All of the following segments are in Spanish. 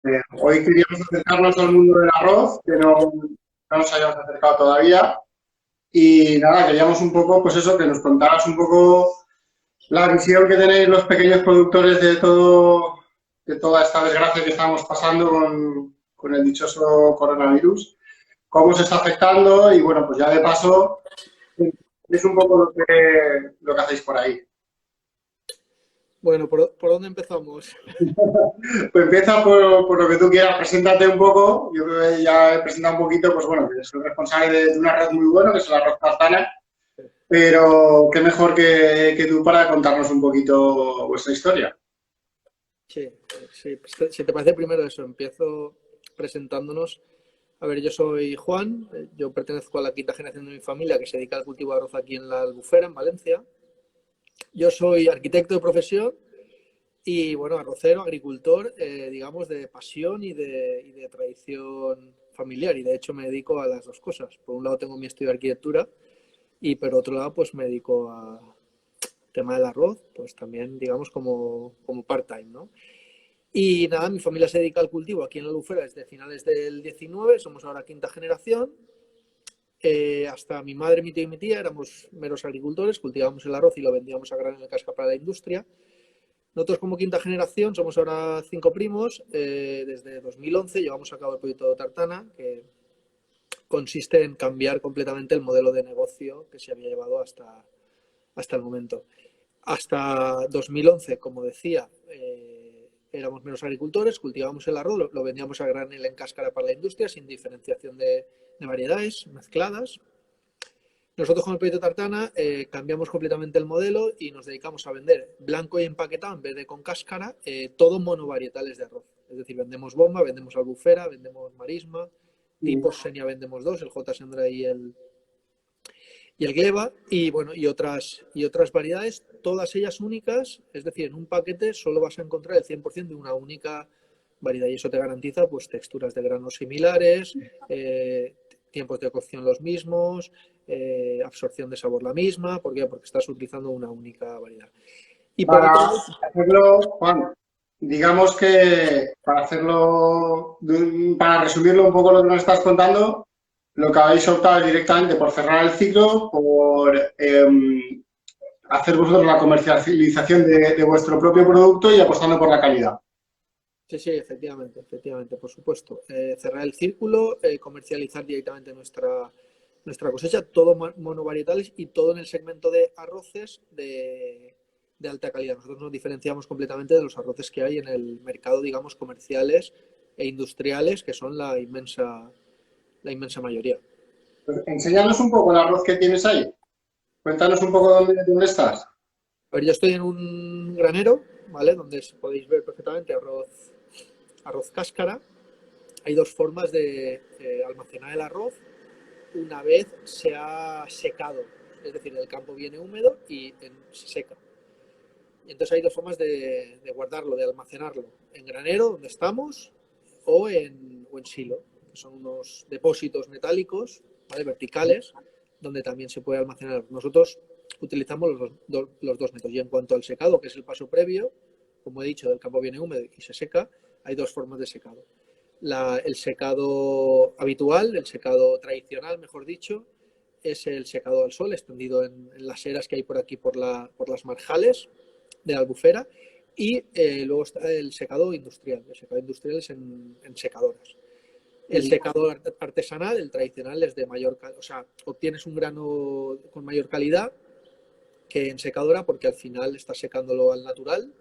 Hoy queríamos acercarnos al mundo del arroz, que no nos hayamos acercado todavía. Y nada, queríamos un poco, pues eso, que nos contaras un poco la visión que tenéis los pequeños productores de toda esta desgracia que estamos pasando con el dichoso coronavirus, cómo se está afectando y bueno, pues ya de paso es un poco lo que hacéis por ahí. Bueno, ¿por dónde empezamos? Pues empieza por lo que tú quieras, preséntate un poco. Yo creo que ya he presentado un poquito, pues bueno, que soy responsable de un arroz muy bueno, que es el arroz tartana, pero qué mejor que tú para contarnos un poquito vuestra historia. Sí, sí, pues, si te parece primero eso, empiezo presentándonos. A ver, yo soy Juan, yo pertenezco a la quinta generación de mi familia que se dedica al cultivo de arroz aquí en la Albufera, en Valencia. Yo soy arquitecto de profesión y, bueno, arrocero, agricultor, digamos, de pasión y de tradición familiar. Y, de hecho, me dedico a las dos cosas. Por un lado tengo mi estudio de arquitectura y, por otro lado, pues me dedico a tema del arroz, pues también, digamos, como part-time, ¿no? Y nada, mi familia se dedica al cultivo aquí en la Albufera desde finales del 19, somos ahora quinta generación. Hasta mi madre, mi tío y mi tía éramos meros agricultores, cultivábamos el arroz y lo vendíamos a granel en casca para la industria. Nosotros como quinta generación somos ahora 5 primos. Desde 2011 llevamos a cabo el proyecto de Tartana, que consiste en cambiar completamente el modelo de negocio que se había llevado hasta el momento. Hasta 2011, como decía, éramos menos agricultores, cultivábamos el arroz, lo vendíamos a granel en cáscara para la industria, sin diferenciación de variedades mezcladas. Nosotros con el proyecto Tartana cambiamos completamente el modelo y nos dedicamos a vender blanco y empaquetado en vez de con cáscara, todo monovarietales de arroz. Es decir, vendemos bomba, vendemos albufera, vendemos marisma, tipos Senia vendemos dos, el J. Sandra y el gleba, y bueno, y otras variedades, todas ellas únicas. Es decir, en un paquete solo vas a encontrar el 100% de una única variedad, y eso te garantiza pues texturas de granos similares, tiempos de cocción los mismos, absorción de sabor la misma. ¿Por qué? Porque estás utilizando una única variedad. Y por Para otro lado, hacerlo, Juan, digamos que para resumirlo un poco lo que nos estás contando, lo que habéis optado es directamente por cerrar el ciclo, por hacer vosotros la comercialización de vuestro propio producto y apostando por la calidad. sí, sí, efectivamente, por supuesto. Cerrar el círculo, comercializar directamente nuestra cosecha, todo monovarietales y todo en el segmento de arroces de alta calidad. Nosotros nos diferenciamos completamente de los arroces que hay en el mercado, digamos, comerciales e industriales, que son la inmensa mayoría. Pues enséñanos un poco el arroz que tienes ahí. Cuéntanos un poco dónde estás. A ver, yo estoy en un granero, ¿vale? Donde podéis ver perfectamente arroz cáscara. Hay dos formas de almacenar el arroz una vez se ha secado. Es decir, el campo viene húmedo y se seca. Y entonces hay dos formas de guardarlo, de almacenarlo. En granero, donde estamos, o en silo, que son unos depósitos metálicos, ¿vale? Verticales, donde también se puede almacenar. Nosotros utilizamos los dos métodos. Y en cuanto al secado, que es el paso previo, como he dicho, el campo viene húmedo y se seca, hay dos formas de secado. El secado habitual, el secado tradicional, mejor dicho, es el secado al sol, extendido en las eras que hay por aquí, por las marjales de la Albufera. Y luego está el secado industrial. El secado industrial es en secadoras. El secado artesanal, el tradicional, es de mayor calidad. O sea, obtienes un grano con mayor calidad que en secadora, porque al final estás secándolo al natural,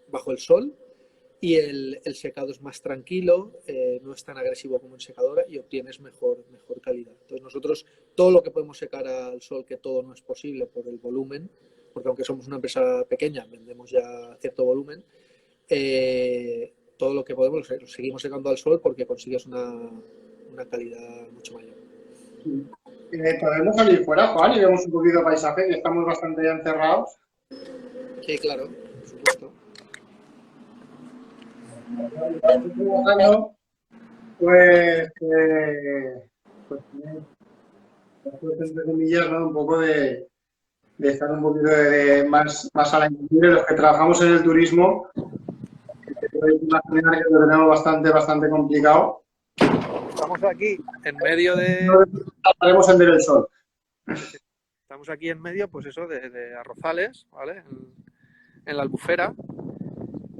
bajo el sol. Y el secado es más tranquilo, no es tan agresivo como en secadora y obtienes mejor calidad. Entonces nosotros todo lo que podemos secar al sol, que todo no es posible por el volumen, porque aunque somos una empresa pequeña, vendemos ya cierto volumen, todo lo que podemos lo seguimos secando al sol porque consigues una calidad mucho mayor. Podemos salir fuera, Juan, y vemos un poquito de paisaje, que estamos bastante encerrados. Sí, claro, por supuesto. Trabajando, pues, pues entre comillas, ¿no? Un poco de estar un poquito más a la intemperie. Los que trabajamos en el turismo, podéis imaginar que lo tenemos bastante complicado. Estamos aquí en medio de... No estaremos en ver el sol. Estamos aquí en medio, pues eso, de arrozales, ¿vale? En la Albufera.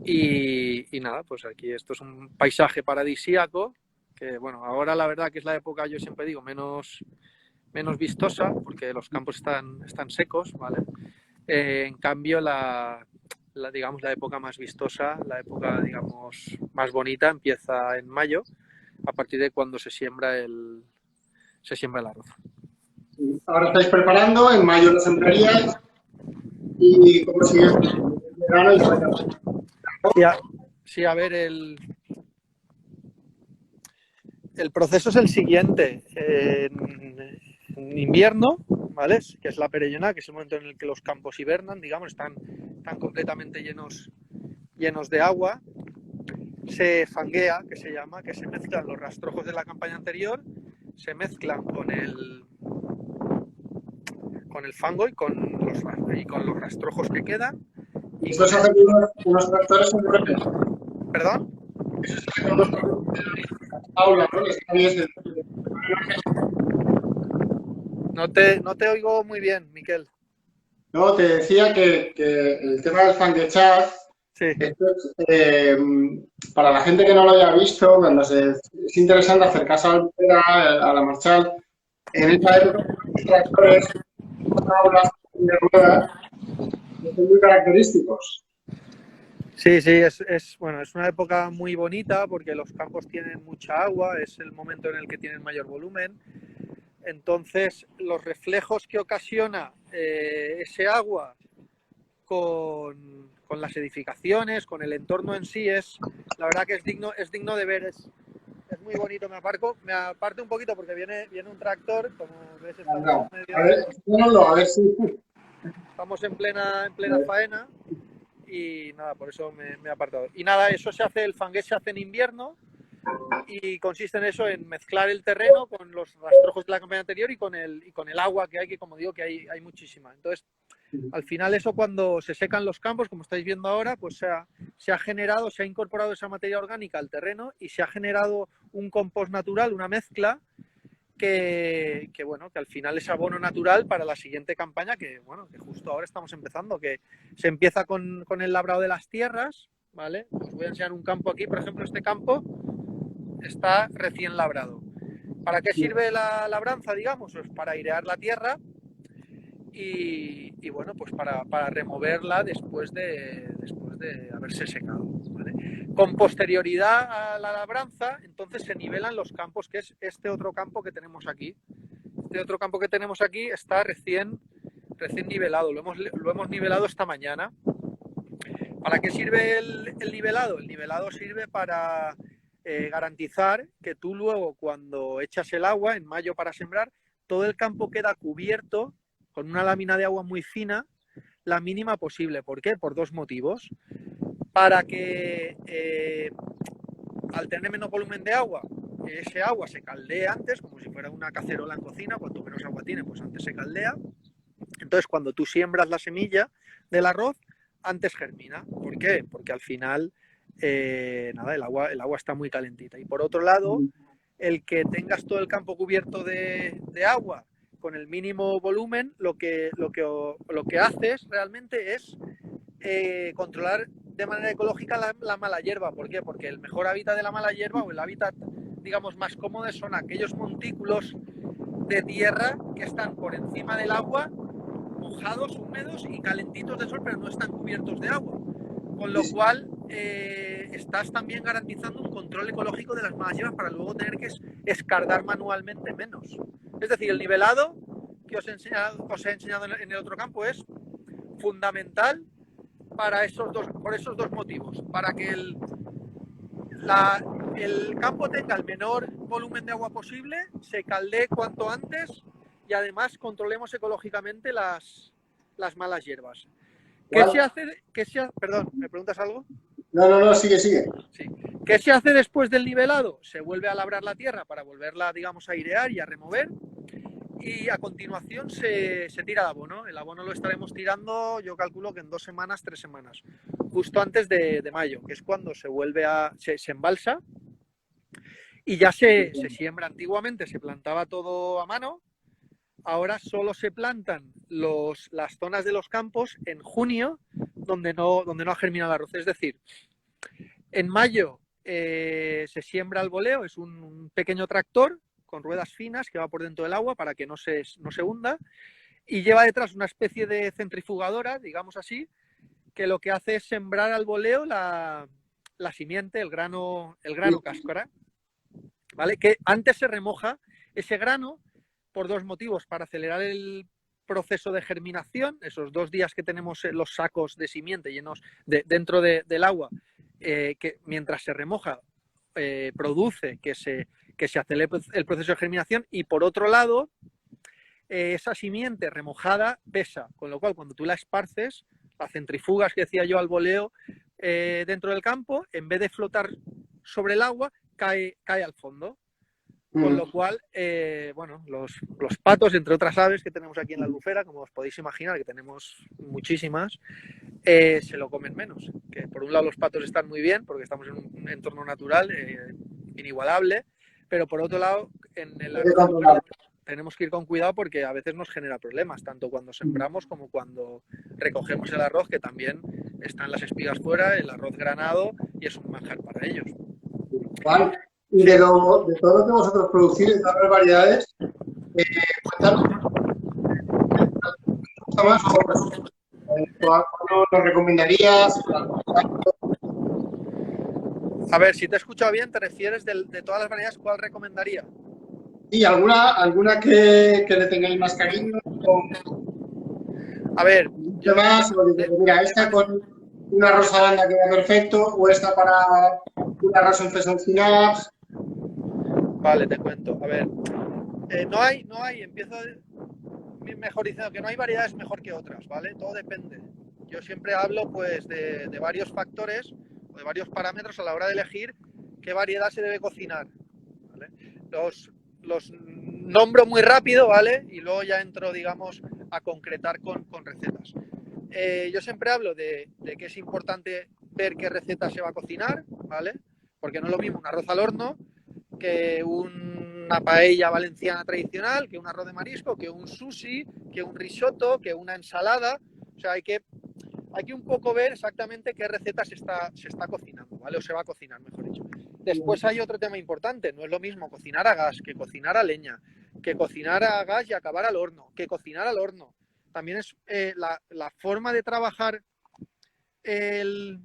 Y nada, pues aquí esto es un paisaje paradisíaco, que bueno, ahora la verdad que es la época, yo siempre digo, menos vistosa, porque los campos están secos, ¿vale? En cambio, digamos, la época más vistosa, la época, digamos, más bonita empieza en mayo, a partir de cuando se siembra el arroz. Ahora estáis preparando, en mayo lo sembraríais y cómo sigue el verano y Sí, a ver, el proceso es el siguiente. En invierno, ¿vale? Que es la perellena, que es el momento en el que los campos hibernan, digamos, están completamente llenos de agua. Se fanguea, que se llama, que se mezclan los rastrojos de la campaña anterior, se mezclan con el fango y con los rastrojos que quedan. Y esto se hace con unos tractores en breve. ¿Perdón? Eso se hace con unos aulas, ¿no? No te oigo muy bien, Miquel. No, te decía que el tema del fanguechaz, sí. Esto es, para la gente que no lo haya visto, cuando es interesante acercarse a la Marchal, en esa época los tractores, aulas de ruedas, son muy característicos. Sí, bueno, es una época muy bonita porque los campos tienen mucha agua, es el momento en el que tienen mayor volumen. Entonces, los reflejos que ocasiona ese agua con las edificaciones, con el entorno en sí, la verdad que es digno de ver. Es muy bonito. Me aparte un poquito porque viene un tractor, como ves, a ver si... Estamos en plena faena y nada, por eso me he apartado. Y nada, eso se hace, el fangués se hace en invierno y consiste en eso, en mezclar el terreno con los rastrojos de la campaña anterior y con el agua que hay, que como digo, que hay muchísima. Entonces, al final eso, cuando se secan los campos, como estáis viendo ahora, pues se ha incorporado esa materia orgánica al terreno y se ha generado un compost natural, una mezcla que bueno, que al final es abono natural para la siguiente campaña, que bueno, que justo ahora estamos empezando, que se empieza con el labrado de las tierras, ¿vale? Os voy a enseñar un campo aquí, por ejemplo, este campo está recién labrado. ¿Para qué sirve la labranza, digamos? Pues para airear la tierra y bueno, pues para removerla después de haberse secado, ¿vale? Con posterioridad a la labranza, entonces se nivelan los campos, que es este otro campo que tenemos aquí. Este otro campo que tenemos aquí está recién nivelado, lo hemos nivelado esta mañana. ¿Para qué sirve el nivelado? El nivelado sirve para garantizar que tú luego, cuando echas el agua en mayo para sembrar, todo el campo queda cubierto con una lámina de agua muy fina, la mínima posible. ¿Por qué? Por dos motivos. Para que al tener menos volumen de agua, ese agua se caldee antes, como si fuera una cacerola en cocina. Cuanto menos agua tiene, pues antes se caldea. Entonces, cuando tú siembras la semilla del arroz, antes germina. ¿Por qué? Porque al final el agua está muy calentita. Y por otro lado, el que tengas todo el campo cubierto de agua con el mínimo volumen, lo que haces realmente es controlar de manera ecológica la mala hierba. ¿Por qué? Porque el mejor hábitat de la mala hierba, o el hábitat, digamos, más cómodo, son aquellos montículos de tierra que están por encima del agua, mojados, húmedos y calentitos de sol, pero no están cubiertos de agua. Con lo cual estás también garantizando un control ecológico de las malas hierbas para luego tener que escardar manualmente menos. Es decir, el nivelado que os he enseñado en el otro campo es fundamental por esos dos motivos. Para que el campo tenga el menor volumen de agua posible, se caldee cuanto antes y además controlemos ecológicamente las malas hierbas. ¿Qué se hace? Perdón, ¿me preguntas algo? No, sigue. Sí. ¿Qué se hace después del nivelado? Se vuelve a labrar la tierra para volverla, digamos, a airear y a remover. Y a continuación se tira el abono. El abono lo estaremos tirando, yo calculo que en 2 semanas, 3 semanas. justo antes de mayo, que es cuando se embalsa y ya se siembra. Antiguamente se plantaba todo a mano, ahora solo se plantan las zonas de los campos en junio, donde no ha germinado el arroz. Es decir, en mayo se siembra al voleo, es un pequeño tractor con ruedas finas que va por dentro del agua para que no se hunda, y lleva detrás una especie de centrifugadora, digamos así, que lo que hace es sembrar al voleo la simiente, el grano cáscara, ¿vale? Que antes se remoja ese grano por dos motivos: para acelerar el proceso de germinación, esos 2 días que tenemos los sacos de simiente llenos dentro del agua, que mientras se remoja produce que se acelere el proceso de germinación, y por otro lado, esa simiente remojada pesa, con lo cual cuando tú la esparces, las centrifugas que decía yo al voleo dentro del campo, en vez de flotar sobre el agua, cae al fondo. Con lo cual, bueno, los patos, entre otras aves que tenemos aquí en la Albufera, como os podéis imaginar, que tenemos muchísimas, se lo comen menos. Que por un lado los patos están muy bien, porque estamos en un entorno natural inigualable, pero por otro lado, en el agricultura tenemos que ir con cuidado porque a veces nos genera problemas, tanto cuando sembramos como cuando recogemos el arroz, que también están las espigas fuera, el arroz granado, y es un manjar para ellos. Vale. Y de todo lo que vosotros producís, de todas las variedades, cuéntanos, ¿gusta más o cuál nos recomendarías? A ver, si te he escuchado bien, te refieres de todas las variedades, ¿cuál recomendaría? Sí, alguna que le tengáis más cariño. A ver, ¿Qué más? Mira, esta con una rosa banda queda perfecto, o esta para una rosa en fesoncinadas. Vale, te cuento. A ver, no hay, empiezo mejor diciendo que no hay variedades mejor que otras, ¿vale? Todo depende. Yo siempre hablo pues de varios factores o de varios parámetros a la hora de elegir qué variedad se debe cocinar, ¿vale? Los nombro muy rápido, ¿vale? Y luego ya entro, digamos, a concretar con recetas. Yo siempre hablo de que es importante ver qué receta se va a cocinar, ¿vale? Porque no es lo mismo un arroz al horno que una paella valenciana tradicional, que un arroz de marisco, que un sushi, que un risotto, que una ensalada. O sea, hay que un poco ver exactamente qué receta se está cocinando, ¿vale? O se va a cocinar, mejor dicho. Después hay otro tema importante. No es lo mismo cocinar a gas que cocinar a leña, que cocinar a gas y acabar al horno, que cocinar al horno. También es la forma de trabajar el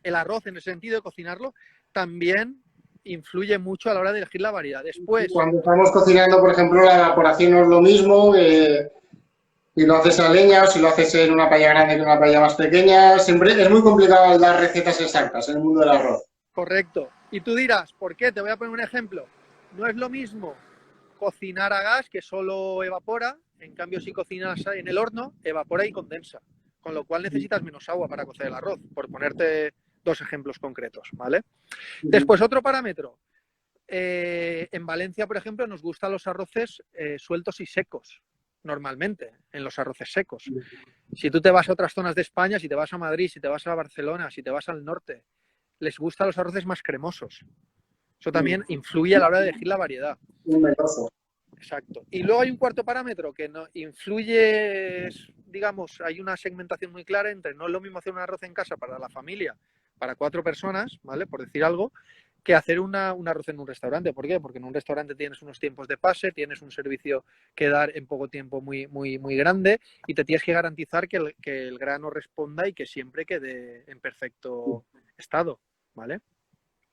arroz, en el sentido de cocinarlo, también influye mucho a la hora de elegir la variedad. Después, cuando estamos cocinando, por ejemplo, la evaporación no es lo mismo, si lo haces a leña o si lo haces en una paella grande que en una paella más pequeña. Siempre es muy complicado dar recetas exactas en el mundo del arroz. Correcto. Y tú dirás, ¿por qué? Te voy a poner un ejemplo. No es lo mismo cocinar a gas, que solo evapora. En cambio, si cocinas en el horno, evapora y condensa. Con lo cual necesitas menos agua para cocer el arroz, por ponerte 2 ejemplos concretos, ¿vale? Después, otro parámetro. En Valencia, por ejemplo, nos gustan los arroces sueltos y secos, normalmente, en los arroces secos. Si tú te vas a otras zonas de España, si te vas a Madrid, si te vas a Barcelona, si te vas al norte, les gustan los arroces más cremosos. Eso también influye a la hora de elegir la variedad. Exacto. Y luego hay un cuarto parámetro que no influye, digamos, hay una segmentación muy clara entre no es lo mismo hacer un arroz en casa para la familia, para 4 personas, ¿vale? Por decir algo, que hacer un arroz en un restaurante. ¿Por qué? Porque en un restaurante tienes unos tiempos de pase, tienes un servicio que dar en poco tiempo muy, muy, muy grande, y te tienes que garantizar que el grano responda y que siempre quede en perfecto estado, ¿vale?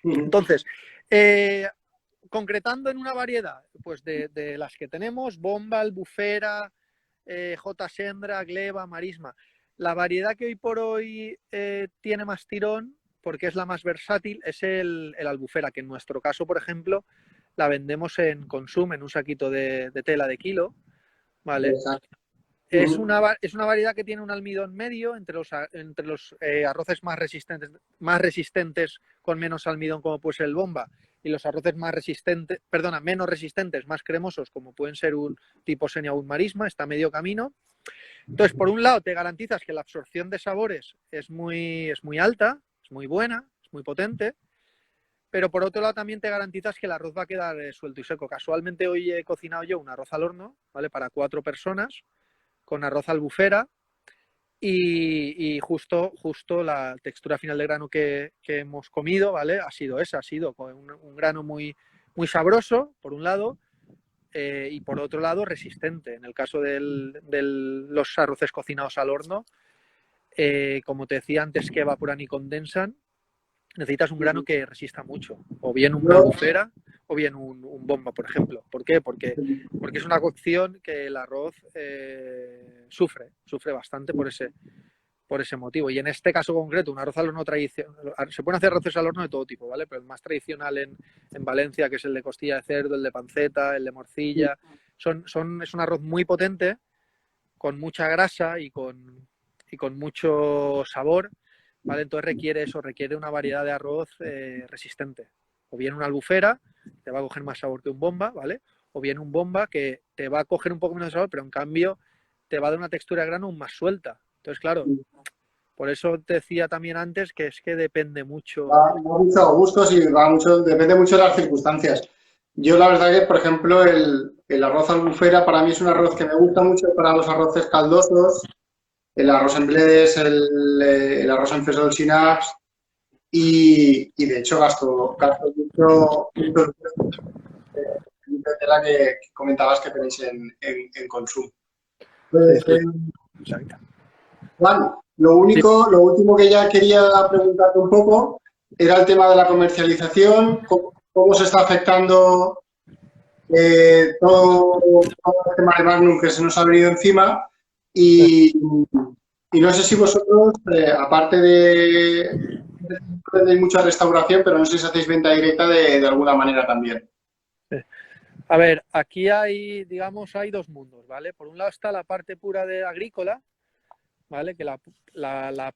Entonces, concretando en una variedad, pues de las que tenemos: bomba, albufera, J. Sendra, gleba, marisma. La variedad que hoy por hoy tiene más tirón, porque es la más versátil, es el albufera, que en nuestro caso, por ejemplo, la vendemos en Consum, en un saquito de tela de kilo, ¿vale? Es una variedad que tiene un almidón medio entre los arroces más resistentes con menos almidón, como puede ser el bomba, y los arroces menos resistentes, más cremosos, como pueden ser un tipo Senia o un marisma. Está a medio camino. Entonces, por un lado, te garantizas que la absorción de sabores es muy alta, es muy buena, es muy potente, pero por otro lado también te garantizas que el arroz va a quedar suelto y seco. Casualmente hoy he cocinado yo un arroz al horno, ¿vale? Para 4 personas, con arroz albufera y justo la textura final del grano que hemos comido, ¿vale? Ha sido esa, ha sido un grano muy sabroso, por un lado, y por otro lado resistente. En el caso de los arroces cocinados al horno, como te decía antes, que evaporan y condensan, necesitas un grano que resista mucho, o bien una Yo, albufera o bien un bomba, por ejemplo. ¿Por qué? Porque es una cocción que el arroz sufre bastante por ese motivo. Y en este caso concreto, un arroz al horno tradicional, se pueden hacer arroces al horno de todo tipo, ¿vale? Pero el más tradicional en Valencia, que es el de costilla de cerdo, el de panceta, el de morcilla, es un arroz muy potente, con mucha grasa y con mucho sabor, ¿vale? Entonces requiere una variedad de arroz resistente. O bien una albufera, te va a coger más sabor que un bomba, ¿vale? O bien un bomba que te va a coger un poco menos de sabor, pero en cambio te va a dar una textura de grano aún más suelta. Entonces, claro, por eso te decía también antes que es que depende mucho. va mucho a gustos y depende mucho de las circunstancias. Yo la verdad que, por ejemplo, el arroz albufera para mí es un arroz que me gusta mucho para los arroces caldosos, el arroz en bledes, el arroz en fesol sin apps y de hecho gasto mucho de la que comentabas que tenéis en consumo. Pues, Sí, exacto. Juan, Sí. lo último que ya quería preguntarte un poco era el tema de la comercialización, cómo se está afectando todo el tema de Magnum que se nos ha venido encima y, y no sé si vosotros, aparte de mucha restauración, pero no sé si hacéis venta directa de alguna manera también. A ver, aquí hay, digamos, hay dos mundos, ¿vale? Por un lado está la parte pura de agrícola, ¿vale? Que la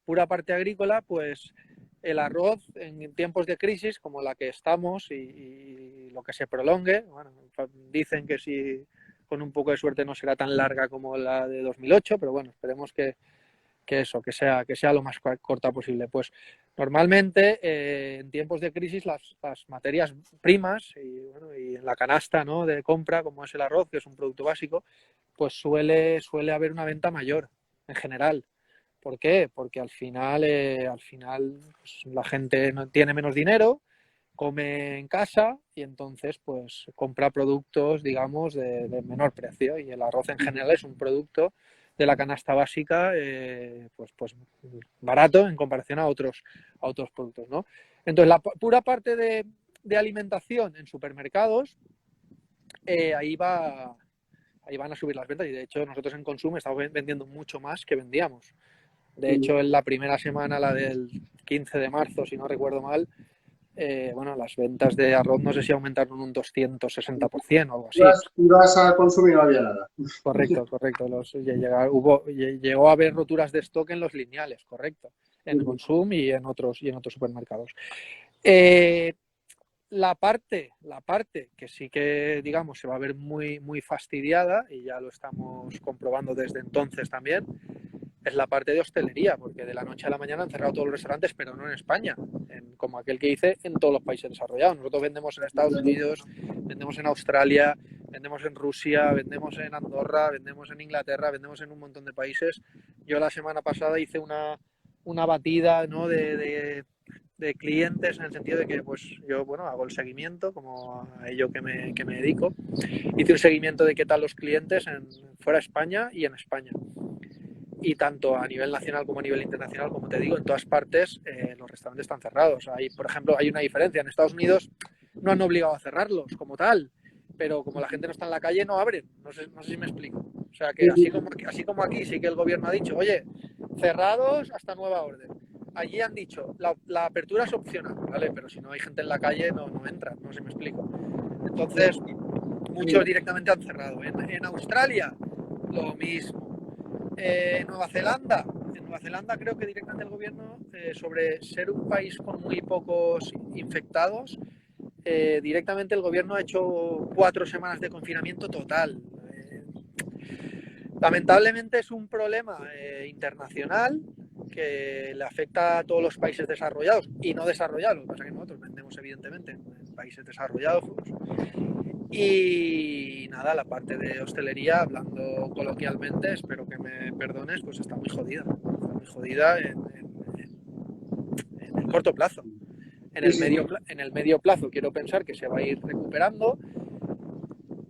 pura parte agrícola, pues el arroz en tiempos de crisis como la que estamos y lo que se prolongue, bueno, dicen que si con un poco de suerte no será tan larga como la de 2008, pero bueno, esperemos que sea lo más corta posible. Pues normalmente en tiempos de crisis las materias primas y en la canasta, ¿no?, de compra, como es el arroz, que es un producto básico, pues suele haber una venta mayor en general. ¿Por qué? Porque al final pues, la gente no tiene menos dinero, come en casa y entonces pues compra productos, digamos, de menor precio. Y el arroz en general es un producto de la canasta básica pues barato en comparación a otros productos, ¿no? Entonces la pura parte de alimentación en supermercados, ahí van a subir las ventas y de hecho nosotros en Consum estamos vendiendo mucho más que vendíamos. De hecho, en la primera semana, la del 15 de marzo, si no recuerdo mal, bueno, las ventas de arroz no sé si aumentaron un 260% o algo así. Ibas a consumir y no había nada. Correcto. Llegó a haber roturas de stock en los lineales, correcto. En Consum y en otros supermercados. La parte que sí que, digamos, se va a ver muy, muy fastidiada, y ya lo estamos comprobando desde entonces también, es la parte de hostelería, porque de la noche a la mañana han cerrado todos los restaurantes, pero no en España, como aquel que dice, en todos los países desarrollados. Nosotros vendemos en Estados Unidos, vendemos en Australia, vendemos en Rusia, vendemos en Andorra, vendemos en Inglaterra, vendemos en un montón de países. Yo la semana pasada hice una batida, ¿no?, de clientes, en el sentido de que pues yo, bueno, hago el seguimiento como a ello que me dedico. Hice un seguimiento de qué tal los clientes fuera de España y en España. Y tanto a nivel nacional como a nivel internacional, como te digo, en todas partes los restaurantes están cerrados. Por ejemplo, hay una diferencia. En Estados Unidos no han obligado a cerrarlos como tal, pero como la gente no está en la calle, no abren. No sé si me explico. O sea, que así como aquí sí que el gobierno ha dicho, oye, cerrados hasta nueva orden. Allí han dicho, la apertura es opcional, ¿vale? Pero si no hay gente en la calle, no entran. No sé si me explico. Entonces, muchos directamente han cerrado. En Australia, lo mismo. En Nueva Zelanda creo que directamente el gobierno, sobre ser un país con muy pocos infectados, directamente el gobierno ha hecho 4 semanas de confinamiento total. Lamentablemente es un problema internacional que le afecta a todos los países desarrollados y no desarrollados. Lo que pasa es que nosotros vendemos evidentemente en países desarrollados. Y nada, la parte de hostelería, hablando coloquialmente, espero que me perdones, pues está muy jodida. Está muy jodida en el corto plazo. En el medio plazo quiero pensar que se va a ir recuperando.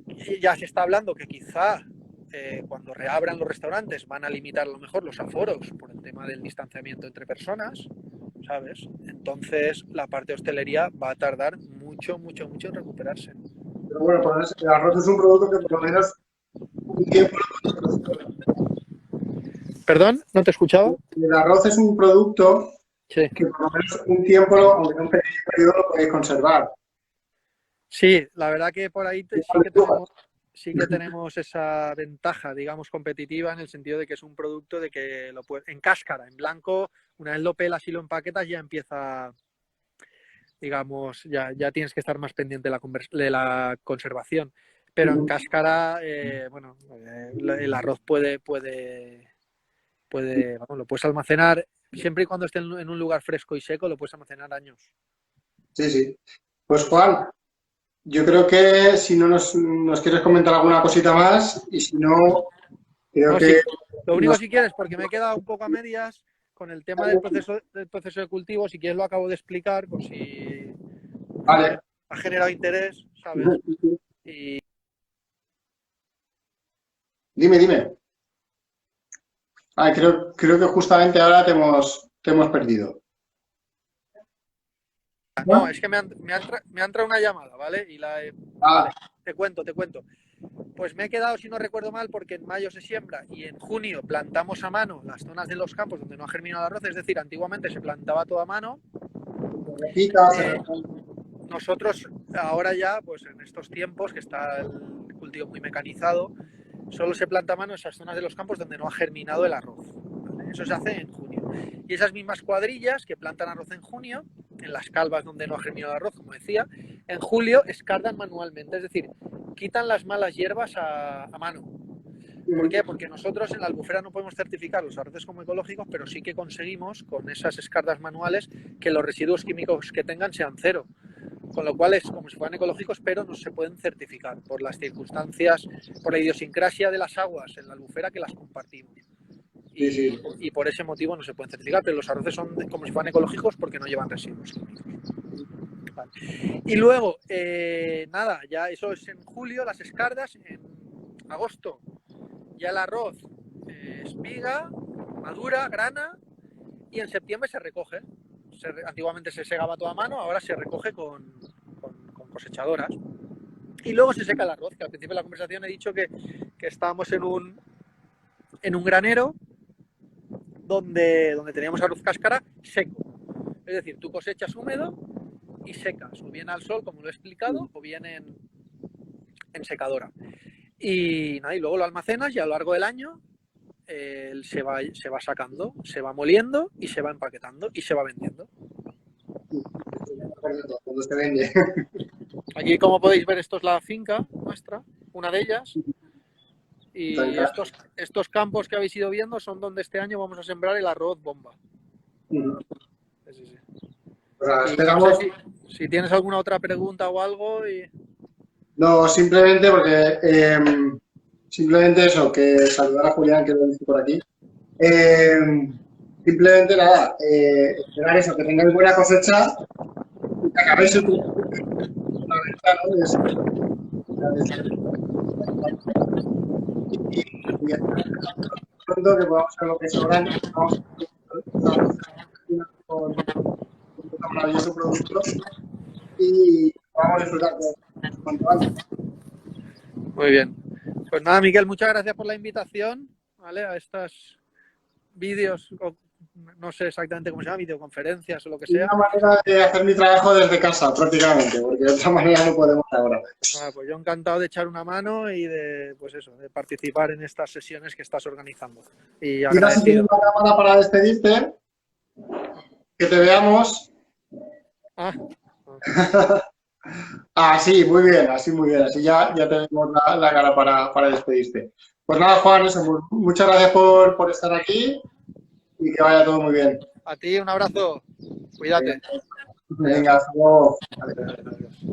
Y ya se está hablando que quizá cuando reabran los restaurantes van a limitar a lo mejor los aforos por el tema del distanciamiento entre personas, ¿sabes? Entonces la parte de hostelería va a tardar mucho en recuperarse. Pero bueno, pues el arroz es un producto que por lo menos un tiempo... ¿Perdón? ¿No te he escuchado? El arroz es un producto Sí. que por lo menos un tiempo, aunque en un pequeño periodo, lo podéis conservar. Sí, la verdad que por ahí sí que tenemos esa ventaja, digamos, competitiva en el sentido de que es un producto de que lo puedes, en cáscara, en blanco, una vez lo pelas y lo empaquetas ya empieza, digamos, ya tienes que estar más pendiente de la conservación. Pero en cáscara, bueno, el arroz vamos, lo puedes almacenar, siempre y cuando esté en un lugar fresco y seco, lo puedes almacenar años. Sí, sí. Pues Juan, yo creo que si no nos quieres comentar alguna cosita más, y si no, creo No, que... sí. Lo único si quieres, porque me he quedado un poco a medias con el tema del proceso de cultivo, si quieres lo acabo de explicar, por si Vale. ha generado interés, ¿sabes? Y... Dime. Ah, creo que justamente ahora te hemos perdido. No, es que me ha entrado una llamada, ¿vale? Vale, te cuento. Pues me he quedado, si no recuerdo mal, porque en mayo se siembra y en junio plantamos a mano las zonas de los campos donde no ha germinado el arroz, es decir, antiguamente se plantaba todo a mano. Nosotros ahora ya, pues en estos tiempos que está el cultivo muy mecanizado, solo se planta a mano esas zonas de los campos donde no ha germinado el arroz, ¿vale? Eso se hace en junio. Y esas mismas cuadrillas que plantan arroz en junio, en las calvas donde no ha germinado el arroz, como decía, en julio escardan manualmente, es decir, quitan las malas hierbas a mano. ¿Por qué? Porque nosotros en la Albufera no podemos certificar los arroces como ecológicos, pero sí que conseguimos con esas escardas manuales que los residuos químicos que tengan sean cero. Con lo cual es como si fueran ecológicos, pero no se pueden certificar por las circunstancias, por la idiosincrasia de las aguas en la Albufera que las compartimos. Y por ese motivo no se pueden certificar, pero los arroces son como si fueran ecológicos porque no llevan residuos químicos. Vale. Y luego, nada, ya eso es en julio, las escardas, en agosto ya el arroz espiga, madura, grana y en septiembre se recoge. Antiguamente se segaba toda a mano, ahora se recoge con cosechadoras. Y luego se seca el arroz, que al principio de la conversación he dicho que estábamos en un granero donde teníamos arroz cáscara seco. Es decir, tú cosechas húmedo y secas, o bien al sol, como lo he explicado, o bien en secadora. Y luego lo almacenas y a lo largo del año se va sacando, se va moliendo y se va empaquetando y se va vendiendo. Cuando se vende. Aquí, como podéis ver, esto es la finca nuestra, una de ellas. Y estos campos que habéis ido viendo son donde este año vamos a sembrar el arroz bomba. Sí. Esperamos... No sé si tienes alguna otra pregunta o algo. No, simplemente porque... simplemente eso, que saludar a Julián, que lo dice por aquí. Simplemente nada, esperar eso, que tengáis buena cosecha y que acabéis y pronto que podamos hacer lo que sobran, con un maravilloso producto y vamos a disfrutar cuanto antes. Muy bien. Pues nada, Miguel, muchas gracias por la invitación, ¿vale? A estos vídeos, no sé exactamente cómo se llama, videoconferencias o lo que sea. Una manera de hacer mi trabajo desde casa, prácticamente, porque de otra manera no podemos ahora. Pues yo encantado de echar una mano y de participar en estas sesiones que estás organizando. Y agradecido. Si tienes una cámara para despedirte, que te veamos. Sí, muy bien, así muy bien. Así ya tenemos la cara para despedirte. Pues nada, Juan, eso, muchas gracias por estar aquí y que vaya todo muy bien. A ti un abrazo. Cuídate. Venga, hasta luego. Vale. Adiós.